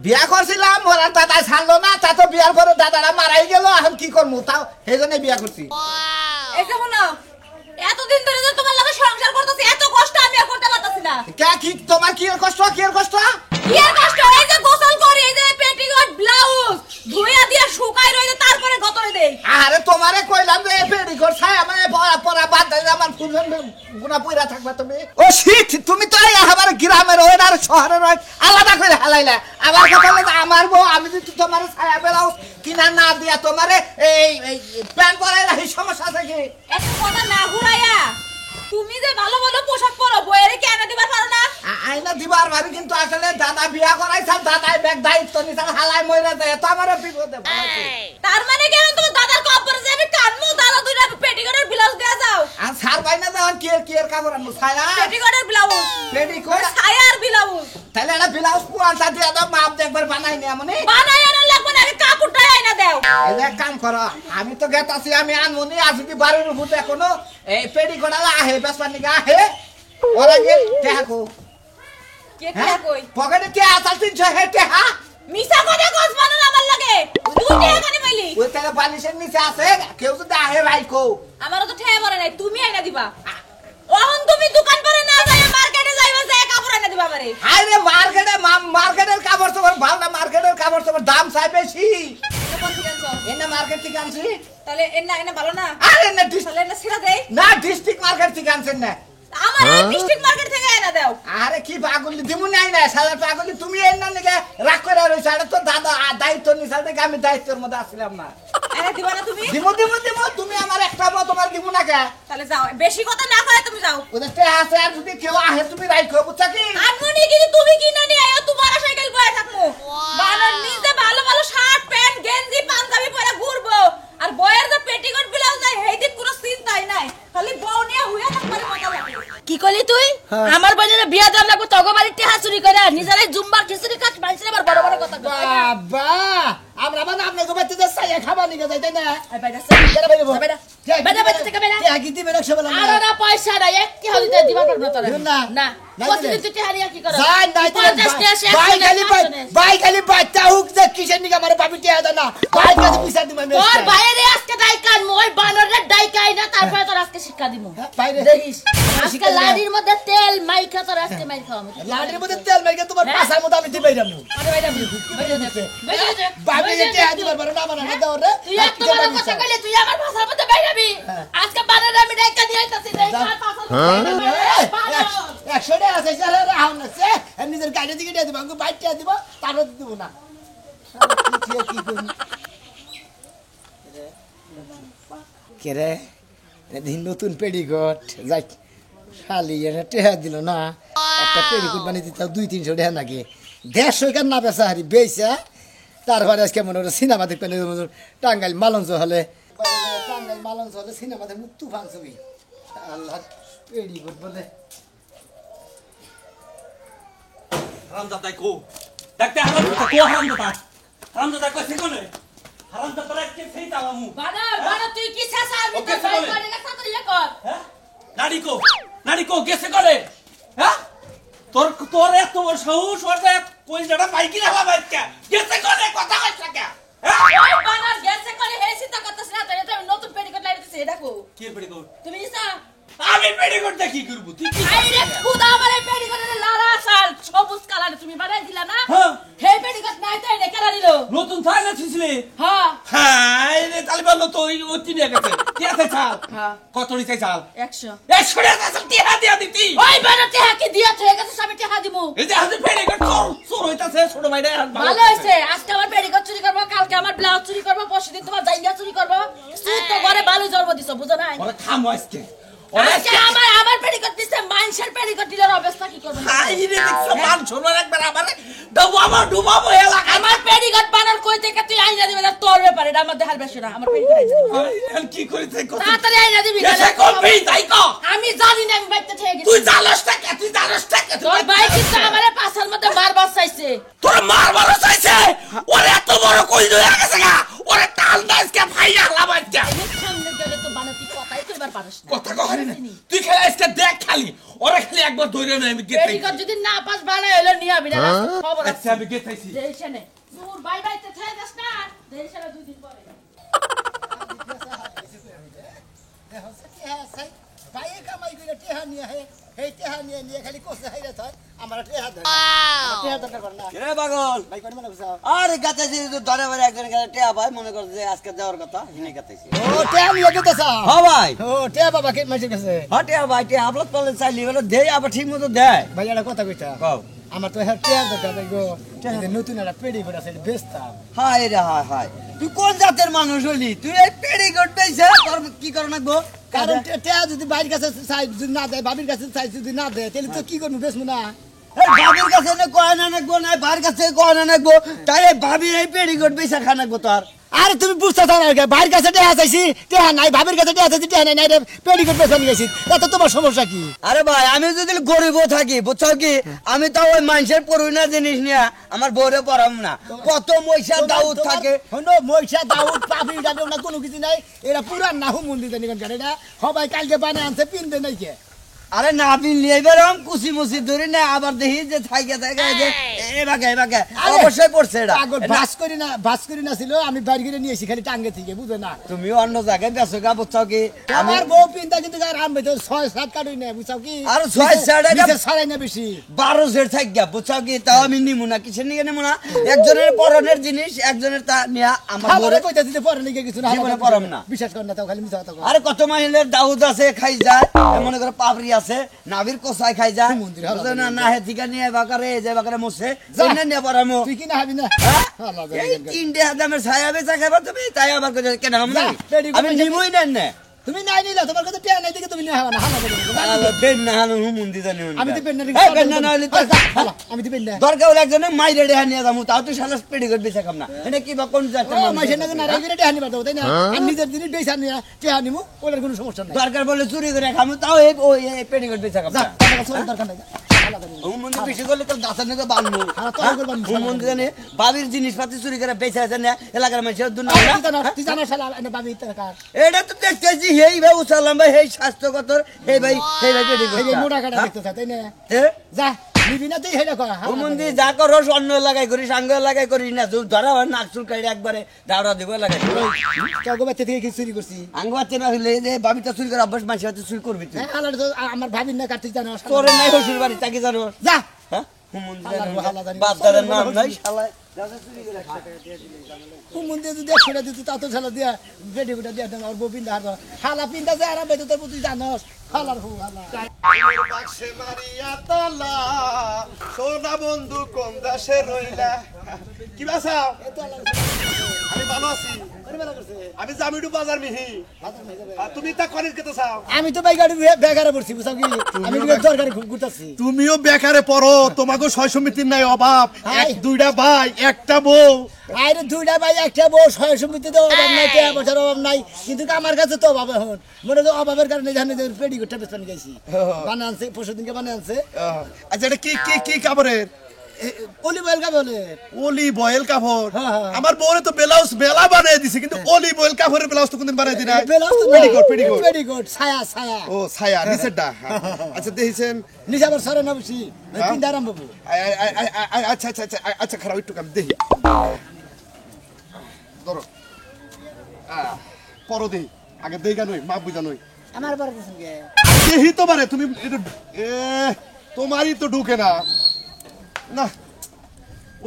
বিয়া করছিলাম ওরা দাদা ছাড়লো না তা তো বিয়ার পরে দাদারা মারাই গেল এখন কি করবো তাও সেই জন্য বিয়া করছি এই যে শোনো এতদিন ধরে যে তোমার লগে সংসার করতেছি এত কষ্ট আমি আর করতে পারতাছি না কে কি তোমার কি এর কষ্ট কি এর কষ্ট কি আর কষ্ট এই যে গোসল করি এই যে পেটিকোট ব্লাউজ ধুইয়া দিয়া শুকাই রইছে তারপরে গতরে দেই আরে তোমারে কইলাম যে পেটিকোট ছাই আমার পরা বাদ দেই আমার ফুলন গুনা পয়রা থাকবা তুমি ও শীত তুমি তো এই আমার গ্রামের ওই আর শহরের ওই আলাদা করে হালাইলা আমার কথা হলো আমার বউ আমি যদি তোমার ছায়া ব্লাউজ কিনা না দিয়া তোমারে এই প্যান্ট পরাইলা এই সমস্যা থাকে এত কথা না ঘুরাইয়া তুমি যে ভালো ভালো পোশাক পরো বইয়েরে কি এনে দিবার পারো না আইনা দিবার ভাবি কিন্তু আসলে দাদা বিয়া করাইছাল দাদাই ব্যাগ দায়িত্ব নিছাল হালাই মইরা দেয় তো আমারে বিপদে পড়াছে তার মানে কেন তুমি দাদার কবরে যে আমি কানমু দাদা দুইটা পেটিকোটের ব্লাউজ দেয়া যাও আর সার বাইনা দেন কি এর কাপড় আনবো ছায়া পেটিকোটের ব্লাউজ পেটিকোট ছায়ার ব্লাউজ তাহলে এটা ব্লাউজ পুরানটা দিয়া দাও মাপ দেখবার বানাই নি আমনে বানাই আনা লাগবে না আগে কাপড়টাই আইনা দাও এই যে কাম করো আমি তো গেতাছি আমি আনমুনি আজ যদি বাড়ির উপর এখনো এই পেটিকোট আলা আহে বেসবার নিগা আহে ওরা গেল দেখো কে কে কই পকেটে কে আসাল 300 হে টেহা মিছা কথা কস বানান আমার লাগে তুই টেহা কানে পাইলি ওই তাহলে বালিশের নিচে আছে কেউ যদি আহে রাইকো আমারও তো টেহা মরে নাই তুমি আইনা দিবা ওহন তুমি দোকান পরে না যাই মার্কেটে যাইবা যে কাপড় আইনা দিবা আমারে হায় রে মার্কেটের কাপড় তোমার ভালো না মার্কেটের কাপড় তোমার দাম চাই বেশি এনে মার্কেট থেকে আনছি তাহলে এনা ভালো না আরে না তাহলে এনা সিরা দেই না ডিস্ট্রিক্ট মার্কেট থেকে আনছেন না আমার ডিস্ট্রিক্ট মার্কেট থেকে এনা দাও আরে কি পাগলি দিমু নাই না সারা পাগলি তুমি এর না নিকে রাগ করে রইছ আরে তো দাদা দায়িত্ব নিছাল থেকে আমি দায়িত্বের মধ্যে আসলাম না এনা দিবা না তুমি দিমু তুমি আমার একটা মত তোমার দিমু না কে তাহলে যাও বেশি কথা না কয় তুমি যাও ওদের তে আছে আর যদি কেউ আহে তুমি রাইখো বুঝছ কি আনমনি কিন্তু তুমি কি না নিয়ে আয়ো তোমার সাইকেল বয়ে থাকমু বানার নিজে ভালো ভালো শার্ট প্যান্ট গেঞ্জি পাঞ্জাবি পরে ঘুরবো আর বয়ের যে পেটিকোট ব্লাউজ নাই হেই দিক কোনো চিন্তাই নাই খালি বউ নিয়ে হুইয়া থাকবারে মজা লাগে কি কইলি তুই আমার বোনের বিয়া দাম লাগবে তগো বাড়ি টেহা চুরি করে নিজেরাই জুম্বার খিচুড়ি খাট মাইছে আবার বড় বড় কথা কয় বাবা আমরা মানে আপনি গোবাইতে যে সাইয়া খাবার নিকে যাইতে না আই বাইদা কেন বাইরে বল বাইদা বাইদা বাইদা থেকে বাইদা কে কি দিবে রাখছ বলা আর না পয়সা নাই এক কি হলিতে দিবা পারব না তোরা না না প্রতিদিন তুই টেহা নিয়া কি করছ যাই নাই ভাই খালি বাচ্চা হুক যে কিসের নিকে আমারে ভাবি টিয়া দাও না ভাই কাছে পয়সা দিম আমি তোর বাইরে আজকে ডাইকান মই বানরে ডাইকাই না তারপরে তোর আজকে শিক্ষা দিমু বাইরে দেখিস আজকে লাডির মধ্যে তেল মাইখা তোর আজকে মাইর খাওয়ামু লাডির মধ্যে তেল মাইকে তোমার পাছার মধ্যে আমি দিবাইরাম আরে বাইদা বাইদা বাইদা ভাবি যে টিয়া দিবার পারো না মানে দাও রে তুই এত বড় কথা কইলে তুই আমার ভাষার মধ্যে বাইরাবি আজকে বানরে আমি ডাইকা দিয়ে আইতাছি ডাইকা পাছার 100 টাকা আছে চলে রাও না সে নিজের গাড়ি দিকে দিয়ে দিব আমি বাইক টিয়া দিব তারও দিব না কি করি কেরে দিন নতুন পেডিকোট যাই খালি এটা টেহা দিল না একটা পেডিকোট বানিয়ে দিতে 200-300 টাকা নাকি 150 কার না বেচা হারি বেচা তারপরে আজকে মনে হলো সিনেমা দেখতে টাঙ্গাইল মালঞ্চ হলে সিনেমাতে মুখ তুফান ছবি আল্লাহ পেডিকোট বলে হারামজাদা কো দেখতে হারামজাদা কো সেকনে হারামজাদা কে সেইটা আমু বানা তুই কি ছাসা আমি তো ভাই করে না সাথে ইয়া কর হ্যাঁ নাড়ি কো গেছে করে হ্যাঁ তোর এত বড় সাহস ওটা কই জড়া বাইকি না বাইকা গেছে করে কথা কইছ কে হ্যাঁ ওই বানার গেছে করে হেসি তা করতেছ না তাই তো নতুন পেডিকোট লাইতেছে এটা কো কি পেডিকোট তুমি নিসা আমি পেডিকোট দেখি করব তুই কি আইরে খুদা আমারে পেডিকোটের লারা সাল সবুজ কালার তুমি বানাই দিলা না হ্যাঁ হে পেডিকোট নাই তাই নে কালা দিলো নতুন থাই না ছিসলে হ্যাঁ হাই রে তাহলে বললো তো ওই অতি নিয়ে গেছে কি আছে চাল হ্যাঁ কত নিছে চাল 100 100 টাকা চাল টিহা দিয়া দিতি ওই বানা টেহা কি দিয়া থেকে গেছে সব টেহা দিমু এই যে হাতে পেডিকোট চোর হইতাছে ছোট ভাইরা ভালো হইছে আজকে আমার পেডিকোট চুরি করব কালকে আমার ব্লাউজ চুরি করব পরশুদিন তোমার জাইগা চুরি করব তুই তো ঘরে ভালো জন্ম দিছো বুঝো না ওরে থামো আজকে আজকে আমার পেডিকোট দিছে মাইনসের পেডিকোট দিলের অবস্থা কি করব আই রে দেখছো মান শোনার একবার আমারে ডুবাবো এলাকা আমার পেডিকোট বানার কই থেকে তুই আইনা দিবি না তোর ব্যাপারে এটা আমার দেখার বেশি না আমার পেডিকোট আইনা দিবি কি কইতে কত তাড়াতাড়ি আইনা দিবি এসে কবি তাই কো আমি জানি না আমি বাইতে থেকে গেছি তুই জানোস না কে তোর ভাই কিন্তু আমারে পাছার মধ্যে মারবার চাইছে তোর মারবার চাইছে ওরে এত বড় কই হয়ে গেছে গা ওরে টাল দাইছে ভাই আলা বাচ্চা সামনে গেলে তো বানাতি কথাই কইবার পারিস না কথা কইনি না তুই খেলা আজকে দেখ খালি ওরা খালি একবার ধরে না আমি গেতাই পেটিকোট যদি না পাস বানাই হলো নিয়ে আবি না খবর আচ্ছা আছে আমি গেতাইছি দেশনে তোর বাই বাই তে থাই দাস না দেশনে 2 দিন পরে ভাইয়ে কামাই করে টেহা নিয়ে হে এই টেহা নিয়ে খালি কোসে হাইরা থাকে আমার টেহা ধরে টেহা দরকার করে না রে পাগল ভাই কোন মানে বুঝাও আরে গাতাইছি তো ধরে ধরে একজন কাছে টেয়া ভাই মনে করে যে আজকে যাওয়ার কথা হিনে গাতাইছি ও টেহা নিয়ে গেতেছ হ্যাঁ ভাই ও টেহা বাবা কে মাইছে গেছে হ্যাঁ টেয়া ভাই টেয়া আপলোড করলে চাইলি বলে দেই আবার ঠিক মতো দেয় ভাই এটা কথা কইতা কও আমার তো হ্যাঁ টেহা দরকার ভাই গো নতুন একটা পেড়ি করে আছে বেচতাম হায় রে হায় হায় তুই কোন জাতের মানুষ হলি তুই এই পেড়ি গড়তেইছে তোর কি করে নাকবো কারণ টেহা যদি বাইরের কাছে চাই যদি না দেয় বাবির কাছে চাই যদি না দেয় তাহলে তো কি করবো বেচবো না বাবির কাছে না কয় না নাকবো না ভাইয়ের কাছে কয় না নাকবো তাই এই ভাবির এই পেড়ি গড়বেইছে খা নাকবো তোর আরে তুমি বুঝতে চাও না ভাইয়ের কাছে টেহা চাইছি টেহা নাই ভাবির কাছে টেহা চাইছি টেহা নাই রে পেড়ি করে বেচা নিয়ে গেছি এত তোমার সমস্যা কি আরে ভাই আমি যদি গরিবও থাকি বুঝছো কি আমি তো ওই মানুষের পড়ুই না জিনিস নিয়ে আমার বউরে পড়াম না কত মহিষা দাউদ থাকে হনো মহিষা দাউদ পাবি ডাবে না কোনো কিছু নাই এরা পুরান না হুম মন্দির জানি কেন এটা সবাই কালকে বানায় আনছে পিনবে নাই কে আরে না পিনলিয়ে বেরম কুচি মুচি ধরি না আবার দেখি যে থাইকে থাকে যে এবাকে অবশ্যই পড়ছে এটা আগর বাস করি না ছিল আমি বাইরে গিয়ে নিয়েছি খালি টাঙ্গে থেকে বুঝে না তুমি অন্য জায়গায় বেসো গা বুঝছো কি আমার বউ পিনতা কিন্তু আর আমি তো 6-7 কাটুই না বুঝছো কি আর 6-7 নিচে ছাড়াই না বেশি 12 সের থাক গা বুঝছো কি তাও আমি নিমু না কিসের নিয়ে নেমু না একজনের পরনের জিনিস একজনের তা নিয়া আমার বউরে বউরে কইতা দিতে পরে নাকি কিছু না জীবনে পরম না। বিশ্বাস কর না তাও খালি মিছা কথা কয় আরে কত মাইলের দাউদ আছে খাই যায় মনে করে পাপড়ি আছে নাভির কোসাই খাই যায় মন্দির বুঝলে না না হে ঠিকা নিয়ে বাকারে যে বাকারে মুছে জন্য নিয়ে পরামো তুই কি না হবি না হ্যাঁ? আল্লাহ এই জানে। 3 টাকা দামের ছায়া বেচা খাইবা তুমি তাই আবার কই কেন আমি যা, পেডি আমি করে নিমুই নেন না তুমি নাই নিলা তোমার কাছে টেয়া নাই দেখে তুমি না হবা না হালা করে বেন না হানো হুমুন্দি জানি আমি তো পেন না এই বেন না হইলে তো আমি তো পেন না দরকার হলে একজনে মাইরে রেহা নিয়ে যাবো তাও তুই শালা পেডি করে বেচা খাম না এটা কি বা কোন জাতের ও মানুষ? মাইছে না না রাইগে টেয়া নিবা দাও তাই না আর নিজের দিনে দেইছা নিয়া টেয়া নিমু ওটার কোনো সমস্যা নাই দরকার বলে চুরি করে খামু তাও এই ওই পেডি করে বেচা খাম যা না টাকা চোর দরকার নাই হালা করে হুমুন্দি বেশি করলে তো দাঁতের নাকি বানবো হ্যাঁ, তো করে বানবো। হুমুন্দি জানে বাবির জিনিসপাতি চুরি করে বেচা আছে না এলাকার মানুষের দুনিয়া তুই জানা শালা না বাবি টাকা এটা তো দেখতেছি হেই ভাই উসালাম ভাই হেই স্বাস্থ্যগত হেই ভাই পেডি এই যে করে মোটা কাটা দেখতে তাই না হ্যাঁ যা নিবি না তুই হেডা কর হুমুন্দি যা করো অন্য লাগাই করিস আঙ্গ লাগাই করিস না তুই ধরা হয় নাক চুল কাইড়ে একবারে দাওড়া দিব লাগাই কাগো থেকে কি চুরি করছি আঙ্গ বাচ্চা না হইলে যে বাবিটা চুরি করে অভ্যাস মাসে হাতে চুরি করবি তুই হ্যাঁ হালা তো আমার ভাবির না কাটতে জানা তোর নাই হসুর বাড়ি তাকে জানো যা হ্যাঁ হুমুন্দি আল্লাহর হালা জানি। বাপ দাদার নাম নাই শালা মন্দির যদি একশোটা দিত তা তো শালা দিয়া বেডি বেটা দিয়া আর বউ পিন্দা হার হালা পিন্দা যে আর বেটা তোর তুই জানস হালার হু হালা বাক্সে মারিয়া তালা সোনা বন্ধু কোন দাসে রইলা কি বাসাও আমি ভালো আছি আমি জামিডু বাজার মিহি আর তুমি তা কলেজ কেতে চাও আমি তো ভাই গাড়ি বেগারে পড়ছি বুঝাও কি আমি দরকারে খুব ঘুরতাছি তুমিও বেকারে পড়ো তোমাকে সয় সমিতির নাই অভাব হাই। দুইটা ভাই একটা বউ আরে দুইটা ভাই একটা বউ ছয় সমিতি তো অভাব নাই কে বছর অভাব নাই কিন্তু আমার কাছে তো অভাব এখন মনে তো অভাবের কারণে জানি যে পেডি করতে বেশ পানি গেছি বানা আনছে পরশু দিনকে বানা আনছে আচ্ছা এটা কি কি কি কাপড়ের অলিভ অয়েল কা বলে অলিভ অয়েল কাপড় হ্যাঁ, হ্যাঁ। আমার বউরে তো ব্লাউজ বেলা বানিয়ে দিছে কিন্তু অলিভ অয়েল কাপড়ের ব্লাউজ তো কোনদিন বানিয়ে দি না পেটিকোট পেটিকোট পেডিকোট ছায়া ছায়া ও ছায়া নিচেরটা আচ্ছা দেখেছেন নিচে আবার সরে না বসি হ্যাঁ? পিন্দারাম বাবু আচ্ছা আচ্ছা আচ্ছা আচ্ছা খারাপ একটু কাম দেখি ধরো পরো দেহি আগে দেখা নই মা বুঝা নই আমার বাড়িতে সঙ্গে দেহি তো পারে তুমি এ তোমারই তো ঢুকে না না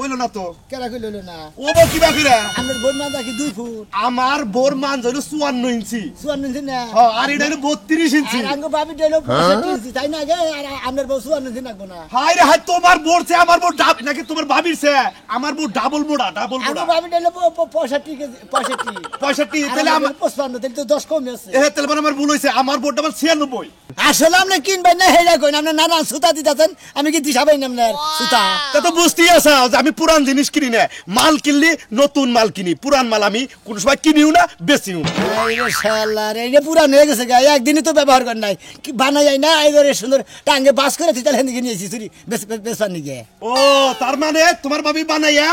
ওইলো না তো কেরা কইল না ও বউ কি বাকিরা আমার বোন না দেখি 2 ফুট আমার বোর মান হইলো 54 ইঞ্চি সুয়ান নিছে না হ্যাঁ আর এটা হইলো 32 ইঞ্চি আর আঙ্গ বাবি ডেলো 65 ইঞ্চি তাই না গে আর আমার বউ সুয়ান নিছে নাকবো না হাই রে হাই তোমার বোর সে আমার বোর ডাব নাকি তোমার বাবির সে আমার বোর ডাবল মোড়া ডাবল আঙ্গ মোড়া বাবি ডেলো 65 কেজি 65 65 তাহলে আমার 55 তাহলে তো 10 কম আছে এ তাহলে মানে আমার ভুল হইছে আমার বোরটা আমার 96 আসলে আপনি কিনবেন না হেডা কইন আপনি নানা সুতা দিতাছেন আমি কি দিশাবাই না আপনার সুতা তা তো বুঝতেই আছে যে আমি পুরান জিনিস কিনি না মাল কিনলি নতুন মাল কিনি পুরান মাল আমি কোন সময় কিনিও না বেচিও না এই রে শালা রে এটা পুরান হয়ে গেছে গা একদিনই তো ব্যবহার কর নাই কি বানাই যায় না এই করে সুন্দর টাঙ্গে বাস করে তুই তাহলে হেঁদিকে নিয়েছি চুরি বেসপার নিয়ে ও তার মানে তোমার ভাবি বানাইয়া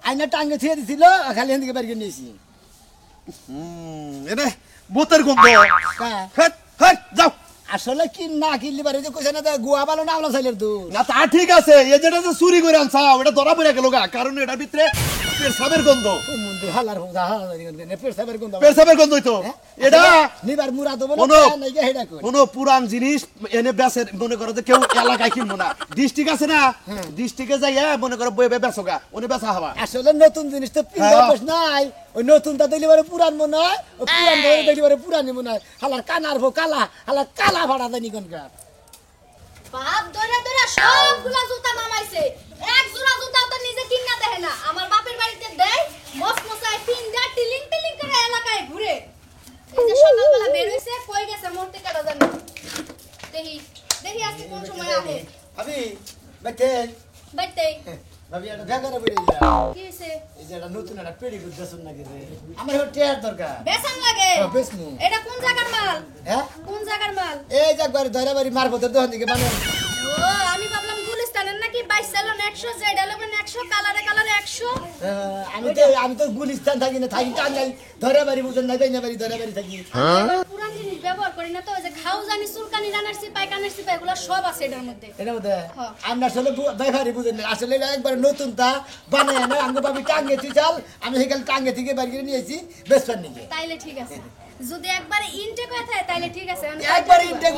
আইনা টাঙ্গে থুয়ে দিছিল খালি হেঁদিকে বের করে নিয়েছি এনে বোতের গন্ধ কা হেট হেট যাও আসলে কি না কিনলি পারে যে কইছে না যে গুয়া ভালো না আমলা চাইলের দুধ না তা ঠিক আছে এই যেটা যে চুরি করে আনছাও এটা ধরা পড়ে গেল গা কারণ এটার ভিতরে পেশাবের গন্ধ মন্দির হালার হুদা হালার নে পেছাবের গন্ধ পেশাবের গন্ধ হইতো এটা নিবার মুরা দেব কোনো না নাই গে হেডা কই কোনো পুরান জিনিস এনে বেচে মনে করো যে কেউ এলাকায় কিনবো না ডিস্ট্রিক্ট আছে না ডিস্ট্রিক্টে যাইয়া মনে করো বই বেচোগা উনি বেচা হবা আসলে নতুন জিনিস তো পিন্দা বস নাই ওই নতুনটা দিলে পারে পুরান মনে হয় ওই পুরান ধরে দিলে পারে পুরানি মনে হয় হালার কানার ভো কালা হালার কালা ভাড়া দেনি কোনকার বাপ ধরে ধরে সবগুলা জুতা নামাইছে এক জোড়া জুতা তো নিজে কিনা দেয় না আমার বাপের বাড়িতে দেয় মস মসায় পিন্দা টিলিং টিলিং করে এলাকায় ঘুরে এই যে সকালবেলা বের হইছে কই গেছে মরতে কাটা জানি দেখি দেখি আজকে কোন সময় আহে আমি বেতে বাইতে ভাবি এটা ভেগারে বইরে যা কি হইছে এই যে এটা নতুন একটা পেড়ি গুড দেন নাকি রে আমার হচ্ছে টিয়ার দরকার বেসান লাগে বেসমু এটা কোন জায়গার মাল হ্যাঁ কোন জায়গার মাল এই যে একবার ধরে বাড়ি মারবতের দোকান থেকে মানে ও আমি ভাবলাম গুলিস্তানের নাকি 22 সালন 100 জেড এলেভেন 100 কালারে কালারে 100 আমি তো গুলিস্তান থাকি না থাকি টাঙ্গাই ধরে বাড়ি বুঝেন না বেইনা বাড়ি ধরে বাড়ি থাকি পুরান জিনিস ব্যবহার করি না তো ওই যে খাও জানি চুলকানি রানার সিপাই কানের সিপাই এগুলো সব আছে এটার মধ্যে এর মধ্যে হ্যাঁ। আমরা আসলে ব্যবহারই বুঝেন না আসলে এটা একবার নতুন তা বানায় না আমি ভাবি টাঙ্গে তুই চাল আমি সেখানে টাঙ্গে থেকে বাড়ি করে নিয়েছি বেসপার নিকে তাইলে ঠিক আছে যদি একবারে ইনটেক হয়ে থাকে তাইলে ঠিক আছে আমি একবার ইনটেক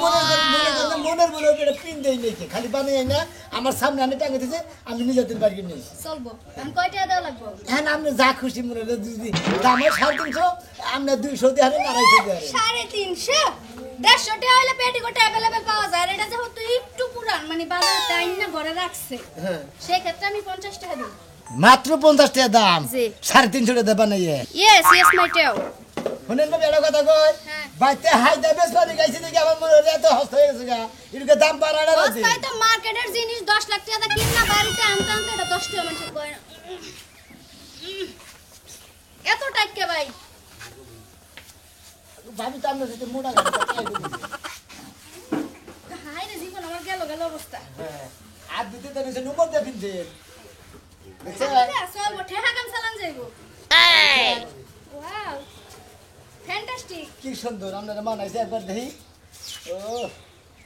মনের বলে এটা পিন দেই নাকি খালি বানাই না আমার সামনে আনে টাঙ্গে দিয়েছে আমি নিজেদের বাড়ি করে নিয়েছি চলবো আমি কয়টা দেওয়া লাগবো হ্যাঁ আপনি যা খুশি মনে হয় যদি দামে 350 আমরা 200 দিয়ে হারে 250 দিয়ে হারে 350 150 টাকা হলে পেটিকোট अवेलेबल পাওয়া যায় আর এটা যেহেতু একটু পুরান মানে বাজারে টাইম না ঘরে রাখছে হ্যাঁ সেই ক্ষেত্রে আমি 50 টাকা দিই মাত্র 50 টাকা দাম জি। 350 টাকা দেবা নাই ইয়েস ইয়েস মাই টেও শুনেন না বেড়া কথা কই হ্যাঁ। বাইতে হাই দা বেশ পানি গাইছে দেখি আমার মনে হলো এত হস্ত হয়ে গেছে গা এর দাম বাড়াড়া না দে বস্তায় তো মার্কেটের জিনিস 10 লাখ টাকা কিন না বাড়িতে আনতে আনতে এটা 10 টাকা মানুষ কয় না এত টাকা ভাই ভাবি তো আমরা যেতে মোটা গাড়ি খাই দেব হাই রে জীবন আমার গেল গেল অবস্থা হ্যাঁ আর দিতে তো নিছে নম্বর দে পিনতে দেখছ চল বটে হাকাম চালান যাইবো ওয়াও ফ্যান্টাস্টিক কি সুন্দর আমরা মানাইছে একবার দেখি ও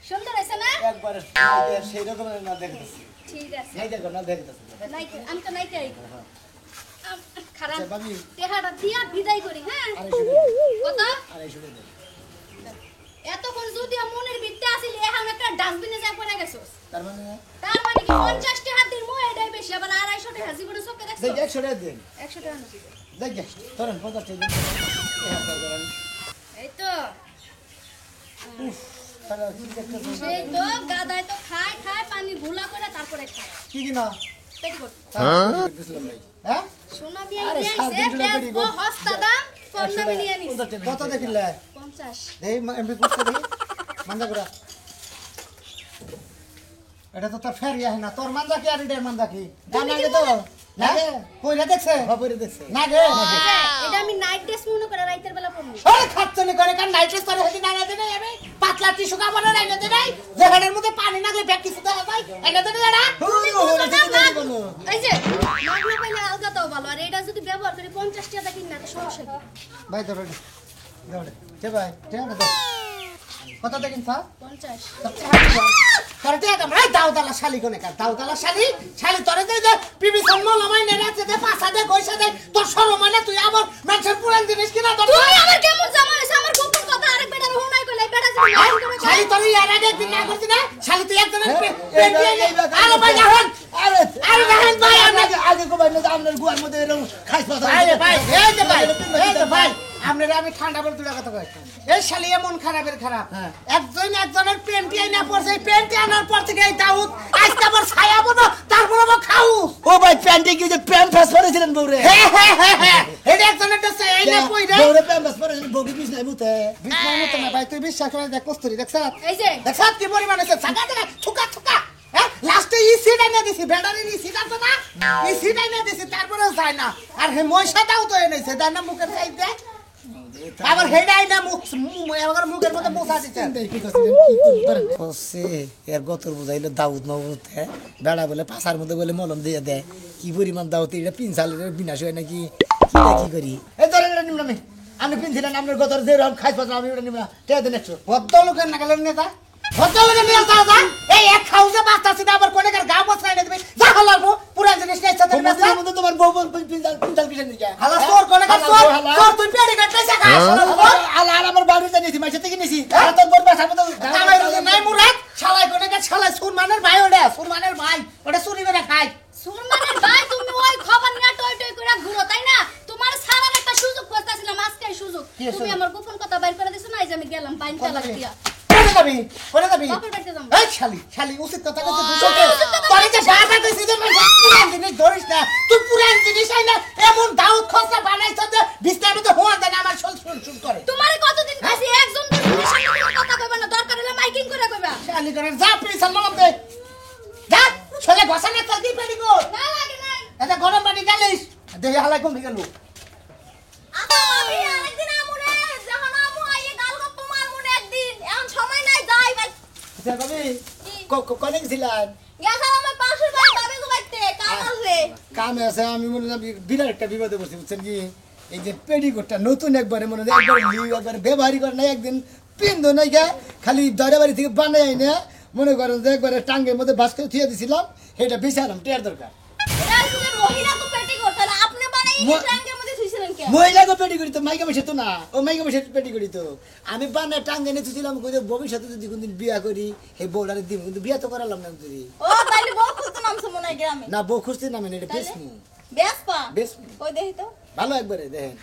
সুন্দর আছে না একবার সেই রকমের না দেখতেছি ঠিক আছে নাই দেখো না দেখতেছি নাই আমি তো নাই কাই খারাপ আচ্ছা, ভাবি। টেহাটা দিয়া বিদায় করি হ্যাঁ কত আড়াইশো টাকা এতক্ষণ যদি মনের ভিত্তি আসিল এখন একটা ডাস্টবিনে যা পড়ে গেছস তার মানে তার মানে কি 50 টাকা দিন মো এটাই বেশি আবার 250 টাকা জীবনে চোখে দেখছো দেখ 100 টাকা দিন 100 টাকা না। দেখ ধরেন 50 টাকা দিন এই তো তাহলে কি দেখতে সেই তো গাদায় তো খায় খায় পানি ঘোলা করে তারপরে খায় কি কিনা পেটিকোট হ্যাঁ সোনা দিয়ে আরে, নিয়ে সাত দিন আইছে ধরে বেচবো পেটিকোট। হস্তা দাম কম দামে নিয়ে নিস কত দেখিলে 50 এই এমবি করতে দেখি মান্দা করা এটা তো তোর ফেরি আহে না তোর মান্দা কি আর এটার মান্দা কি তুমি না কি গে তো মনে- লাগে কইরা দেখছে খবরে দেখছে না গে এটা আমি নাইট ড্রেস মনে করে রাতের বেলা পরবো আরে খাচ্ছনি করে কার নাইট ড্রেস করে হেদি না দে নাই আমি পাতলা টিস্যু কাপড় রাইনা দে নাই যেখানের মধ্যে পানি না গলে ব্যাগ কিছু দেওয়া যায় এনে দে না এই যে মাগনা পাইলে আলগা তাও ভালো আর এটা যদি ব্যবহার করি 50 টাকা কিন না তো সমস্যা কি ভাই তো রেডি দাও কে ভাই ঠিক আছে কত দেখেন স্যার 50 করতে একদম রাই দাউদালা শালি কোনে কার দাউদালা শালি শালি তোরে দে যে পিবি সম্মল আমায় নেড়ে আছে দে পাছা দে কইসা দে তোর শরম হয় না তুই আমার মানুষের পুরান জিনিস কিনা তোর তুই আমার কেমন জামা হইছে আমার গোপন কথা আরেক বেটার হুনাই কইলাই বেটা যদি মাইন করে শালি তোর ইয়ার আগে একদিন না করছিস না শালি তুই একদম আরে ভাই এখন আরে আরে দেখেন ভাই আগে আগে কো ভাই না আপনার গুয়ার মধ্যে এরকম খাইছ পাতা ভাই ভাই এই যে ভাই এই যে ভাই আপনারা আমি ঠান্ডা বলে তুই কথা কই এই শালি এমন খারাপের খারাপ একজন একজনের প্রেমটি আইনা পড়ছে এই প্রেমটি আনার পর থেকে এই দাউদ আজকে আবার ছায়া বলবো তারপর আবার খাও ও ভাই প্যান্টে কি যে প্যান্ট ফেস করেছিলেন বউরে এই একজনের কাছে এই না কই রে বউরে প্যান্ট ফেস করেছিলেন বউকে বিষ নাই মুতে বিশ্বাস মতো না ভাই তুই বিশ্বাস করে দেখ কস্তুরি দেখছ এই যে দেখছ কি পরিমাণ আছে ছাগা দেখা থুকা থুকা হ্যাঁ লাস্টে ই সিটাই না দিছি ব্যাটারি ই সিটা তো না ই সিটাই না দিছি তারপরেও যায় না আর হে ময়সাটাও তো এনেছে তার না মুখের সাইডে আবার হেডাই না মুখ আমার মুখের মধ্যে মুছা দিচ্ছে কি করছিলেন ওসে এর গতর বুঝাইলো দাউদ নবতে বেড়া বলে পাছার মধ্যে বলে মলম দিয়ে দেয় কি পরিমাণ দাউদ এটা পিনসালের বিনাশ হয় নাকি কি করি এই ধরে নিলাম আমি আমি পিনছিলাম আপনার গতর যে রকম খাইছ পাচ্ছ আমি ওটা নিব না টেয়া দেন একশো ভদ্রলোকের নাগালের নেতা ভদ্রলোকের নিয়ে যা যা এই এক খাউসে বাঁচতাছি না আবার কোনেকার গা বসরাই দিবি যা হলাবো পুরা জিনিস নেই সাথে তোমার মধ্যে তোমার বউ পিনজাল কিসের নিকে হালা তোর কোনেকার তোর তুই পেড়ি কাটতেছ খাস আলা আমার বাড়িতে নিছি মাইছে থেকে নিছি আর তোর বড় বাসা মতো কামাই নাই মুরাদ শালাই কোনেকার শালাই সুরমানের ভাই ওটা সুরমানের ভাই ওটা চুরি করে খায় সুরমানের ভাই তুমি ওই খবর নিয়ে টই টই করে ঘুরো তাই না তোমার সারার একটা সুযোগ করতেছিলাম আজকেই সুযোগ তুমি আমার গোপন কথা বাইর করে দিছো না এই যে আমি গেলাম পাইন চালাক দিয়া কোনে যাবি বাপের বাড়িতে যাবো এই শালি উচিত কথা কইছিস দুশোকে তোরে যে বাবা কইছিস যে পুরান জিনিস ধরিস না তুই পুরান জিনিস আই না এমন দাউদ খসা বানাইছ যে বিস্তারিত তো হওয়া দেন আমার শুন করে তোমারে কতদিন কাছে একজন তো তুমি সামনে কোনো কথা কইবা না দরকার হলে মাইকিং করে কইবা শালি করে যা প্লিজ সালমান দে যা ছেলে ঘষানে চল দি পেড়ি গো না লাগে নাই এটা গরম পানি গালিস দেহি হালাই কম গেল আচ্ছা আমি আরেকদিন আমুনে যখন আমু আইয়ে গাল গপ্প মারমুনে একদিন এখন সময় নাই যাই ভাই যাবি কোনে গেছিলেন গেছাম আমার পাশের বাড়ি বাবি গো বাইতে কাম আছে কামে আছে আমি মনে হয় বিরাট একটা বিপদে পড়ছি বুঝছেন কি এই যে পেডিকোটটা নতুন একবারে মনে হয় একবার লিউ একবার ব্যবহারই করে না একদিন পিন্ধো নাই গে খালি দরে বাড়ি থেকে বানাই না মনে করেন যে একবারে টাঙ্গের মধ্যে বাস করে থিয়ে দিছিলাম সেটা বেচালাম টেয়ার দরকার এটা আসলে মহিলা তো পেটি করতে না আপনি বানাই এই ট্যাঙ্কের মধ্যে থুইছিলেন কে মহিলাকে পেটি করি তো মাইকা বসে তো না ও মাইকা বসে পেটি করি তো আমি বানায় টাঙ্গে নিয়ে থুছিলাম কই ভবিষ্যতে যদি কোনদিন বিয়া করি এই বউটারে দিব কিন্তু বিয়া তো করালাম না যদি ও তাইলে বউ খুঁজতে নামছে মনে হয় গ্রামে না বউ খুঁজতে নামে না এটা বেশমু বেসপা বেশমু কই দেখি তো ভালো একবারে দেখেন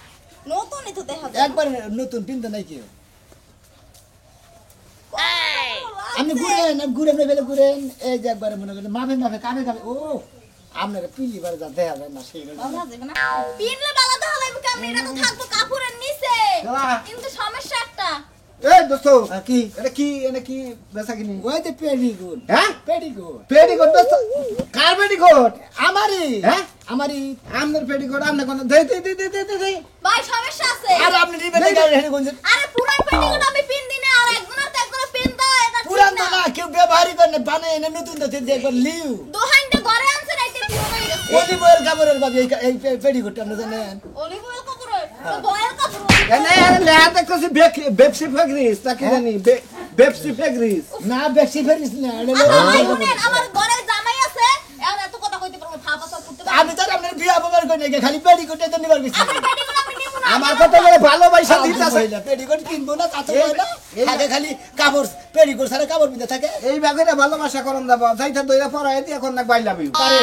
নতুনই তো দেখা যায় একবারে নতুন পিনতে নাই কেউ আপনি ঘুরেন ফেলে ঘুরেন এই যে একবারে মনে করেন মাফে কামে ও আপনার পিলি বার যা দেখা যায় না সেই আমরা যাবে না পিনলে বালা দেখা লাগবে কেমন এটা তো থাকবো কাপড়ের নিচে কিন্তু সমস্যা একটা এই দোস্ত কি এটা কি বেচা কিনি ওই যে পেডিকুট হ্যাঁ পেডিকুট পেডিকোট দোস্ত কার পেডিকোট আমারই হ্যাঁ আমারই আপনার পেডিকোট আপনি কোন দে ভাই সমস্যা আছে আর আপনি দিবেন গাড়ি হেনে কোন আরে পুরান পেটিকোট আমি পিন দিনে আর একজনের তো একজনের পিন দাও এটা ঠিক পুরান না তো না কেউ ব্যবহারই করে না বানায় এনে নতুন তো যে একবার লিউ দোহানটা ঘরে আনছে না এটা পুরো হয়ে গেছে ওলি বয়ের কাপড়ের বাবু এই পেডিকোটটা আপনি জানেন অলিভ অয়েল কাপড় তো বয়েল কাপড় এনে লেয়া দেখতেছি বেপসি ফেগ্রিস নাকি জানি বেপসি ফেগ্রিস না বেপসি ফেগ্রিস না আমার ঘরে জামাই আছে এখন এত কথা কইতে পারবো ফাপা সব করতে পারবো আমি তো আপনার বিয়া বাবার কই নাকি খালি পেডিকোটে তো নিবার গেছি আমার পেটিকোট আমি নিব না আমার কথা বলে ভালোবাসা দিতাছে পেডিকোট কিনবো না তাতে হয় না আগে খালি কাপড় পেডিকোট সারা কাপড় পিনতে থাকে এই ব্যাগেটা ভালোবাসা করন দাও যাইতা দইরা পড়াই দি এখন না বাইলাবি পারে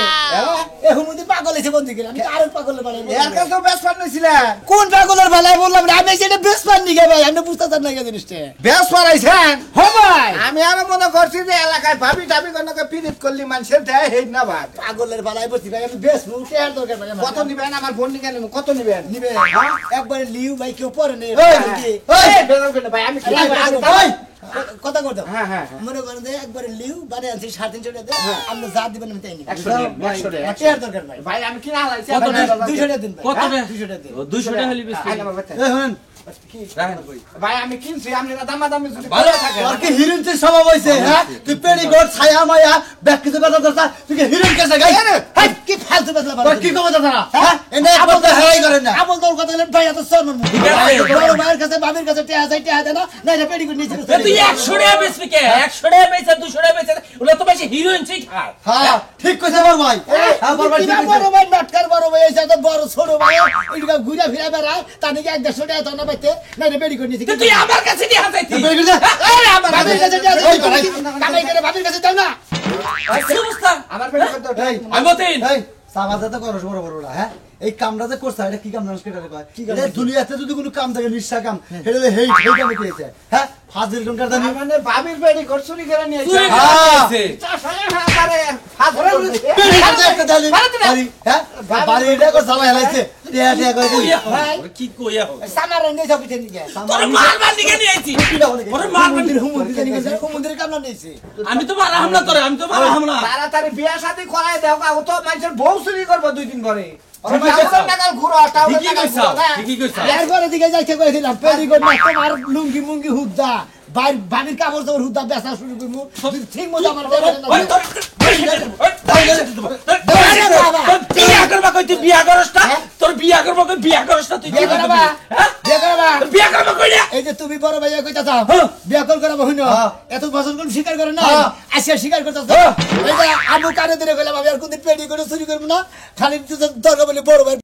এ হুমুদি পাগল হইছে বন্ধ করে আমি আরো পাগলের বাড়াই এর কাছে বেশ পার নইছিলা কোন পাগলের বালাই বললাম আমি সেটা বেশ পার নি গে ভাই আমি বুঝতাছ না কে জিনিসটা বেশ পারাইছেন হ ভাই আমি আর মনে করছি যে এলাকায় ভাবি টাবি কোনকে পিরিত করলি মানুষের দেয় হেই না ভাই পাগলের বালাই বলছি ভাই আমি বেশ মুখে আর দরকার ভাই কত নিবেন আমার বোন নিকে নিব কত নিবেন নিবেন একবার লিউ ভাই কেউ পরে নে এই বেরো কেন ভাই আমি কথা করতে হ্যাঁ মনে করেন যে একবারে লিউ বারে আনছি 350 টাকা আপনি যা দিবেন আমি তাই নিব 100 টাকা টেয়ার দরকার ভাই ভাই আমি কিনা হালাইছি 200 টাকা দিন কত টাকা? 200 টাকা দিন 200 টাকা হলি বেশি এই শুনেন ভাই আমি কিনছি আপনি দামাদামি যদি ভালো থাকে আর কি হিরোইন তুই স্বভাব হইছে হ্যাঁ তুই পেডিকুট ছায়া মায়া ব্যাক কিছু কথা করছ তুই কি হিরোইন কেসে গাই হাই কি ফালতু কথা ওই কি কবে তারা হ্যাঁ এনে আপন তো হেলাই করেন না আবল তোর কথা বলে ভাই এত শর্ম ঠিক আছে। বড় ভাইয়ের কাছে বাবির কাছে টিয়া দেয় না না এটা পেডিকুট নিচে তুই 100 টাকা বেচবি কে 100 টাকা বেচে 200 টাকা বেচে ওগুলো তো বেশি হিরোইন ঠিক খায় হ্যাঁ ঠিক কইছে বড় ভাই হ্যাঁ বড় ভাই ঠিক বড় কইছে ভাই নাটকার বড় ভাই এসে তো বড় ছোট ভাই এটা ঘুরে ফিরে বেড়ায় তা নাকি 150 টাকা তো না পাইতে না এটা পেডিকুট নিচে তুই আমার কাছে দিয়ে হাতাইতি পেডিকুট দে আরে আমার বাবির কাছে টিয়া কামাই করে বাবির কাছে দাও না কি অবস্থা আমার পেডিকুট তো এই আমি বলতেন এই সাবাতে তো করস বড় বড়রা হ্যাঁ এই কামটা যে করছ এটা কি কাম জানিস কেটে কয় এটা দুনিয়াতে যদি কোনো কাম থাকে নিঃসা কাম এটা হেই কাম করেছে হ্যাঁ ফাজিল কোন কাজ জানি মানে বাবির পেডিকুট চুরি করে নিয়ে চুরি এসে করে আরে একটা দালি বাড়ি হ্যাঁ বাড়ি এটা কো সালা হেলাইছে টিয়া টিয়া করে দিলি কি কইয়া হো সামার এনে সব কিছু নিয়ে তোর মারবার দিকে নিয়ে আইছি ওরে মারবার দিকে হুমুন্দির কাম না নিয়েছে আমি তো মারা হামলা করে আমি তো মারা হামলা তাড়াতাড়ি বিয়া শাদী করাই দাও ও তো মানুষের বউ চুরি করবো 2 দিন পরে ঠিকই কইছা ঠিকই কইছা এরপরে দিকে যাইতে কইছিলাম পেডিকোট না তোমার লুঙ্গি মুঙ্গি হুদ্দা বাড়ির কাপড় তোর হুদ্দা বেচা শুরু করবো ঠিক মতো আমার ওই তোর বিয়া করবা কই তুই বিয়া করস না তোর বিয়া করবা কই বিয়া করস না তুই বিয়া করবা কই না এই যে তুমি বড় ভাইয়া কইতাছ বিয়া কল করা হইনো এত বছর কোন স্বীকার করে না আসিয়া স্বীকার করতাছ এই যে আবু কানে ধরে কইলাম আমি আর কোনদিন পেডি করে চুরি করব না খালি দরকার বলে বড় ভাই